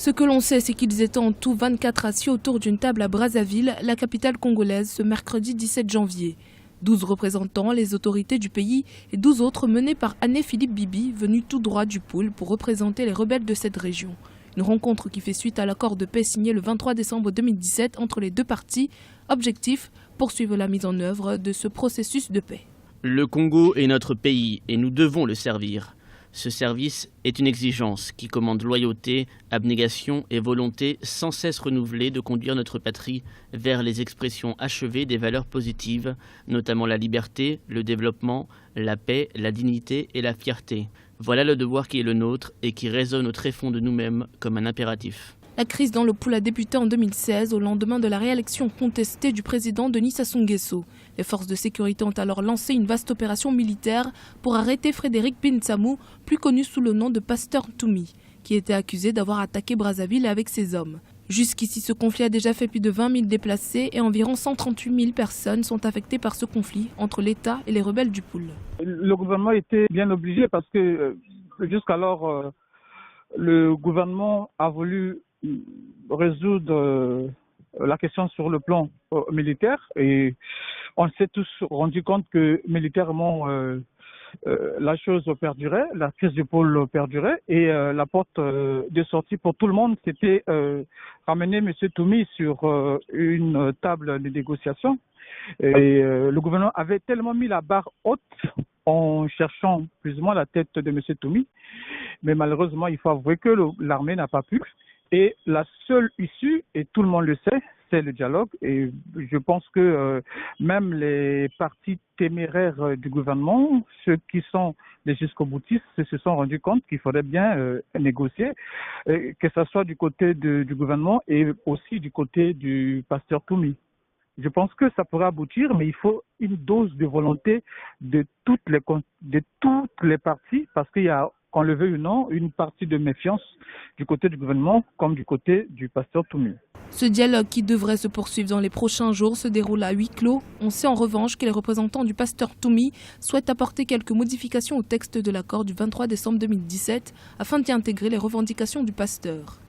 Ce que l'on sait, c'est qu'ils étaient en tout 24 assis autour d'une table à Brazzaville, la capitale congolaise, ce mercredi 17 janvier. 12 représentants, les autorités du pays et 12 autres menés par Anne-Philippe Bibi, venu tout droit du pôle pour représenter les rebelles de cette région. Une rencontre qui fait suite à l'accord de paix signé le 23 décembre 2017 entre les deux parties. Objectif, poursuivre la mise en œuvre de ce processus de paix. Le Congo est notre pays et nous devons le servir. Ce service est une exigence qui commande loyauté, abnégation et volonté sans cesse renouvelée de conduire notre patrie vers les expressions achevées des valeurs positives, notamment la liberté, le développement, la paix, la dignité et la fierté. Voilà le devoir qui est le nôtre et qui résonne au tréfonds de nous-mêmes comme un impératif. La crise dans le pôle a débuté en 2016 au lendemain de la réélection contestée du président Denis Sassou Nguesso. Les forces de sécurité ont alors lancé une vaste opération militaire pour arrêter Frédéric Binsamou, plus connu sous le nom de Pasteur Toumi, qui était accusé d'avoir attaqué Brazzaville avec ses hommes. Jusqu'ici, ce conflit a déjà fait plus de 20 000 déplacés et environ 138 000 personnes sont affectées par ce conflit entre l'État et les rebelles du pôle. Le gouvernement était bien obligé parce que jusqu'alors, le gouvernement a voulu résoudre la question sur le plan militaire et on s'est tous rendu compte que militairement la chose perdurait, la crise du pôle perdurait et la porte de sortie pour tout le monde c'était ramener M. Toumi sur une table de négociation et le gouvernement avait tellement mis la barre haute en cherchant plus ou moins la tête de M. Toumi, mais malheureusement il faut avouer que l'armée n'a pas pu. Et la seule issue, et tout le monde le sait, c'est le dialogue. Et je pense que même les partis téméraires du gouvernement, ceux qui sont les jusqu'au-boutistes, se sont rendus compte qu'il faudrait bien négocier, que ce soit du côté du gouvernement et aussi du côté du pasteur Toumi. Je pense que ça pourrait aboutir, mais il faut une dose de volonté de toutes les parties, parce qu'il y a, qu'on le veuille ou non, une partie de méfiance du côté du gouvernement comme du côté du pasteur Toumi. Ce dialogue qui devrait se poursuivre dans les prochains jours se déroule à huis clos. On sait en revanche que les représentants du pasteur Toumi souhaitent apporter quelques modifications au texte de l'accord du 23 décembre 2017 afin d'y intégrer les revendications du pasteur.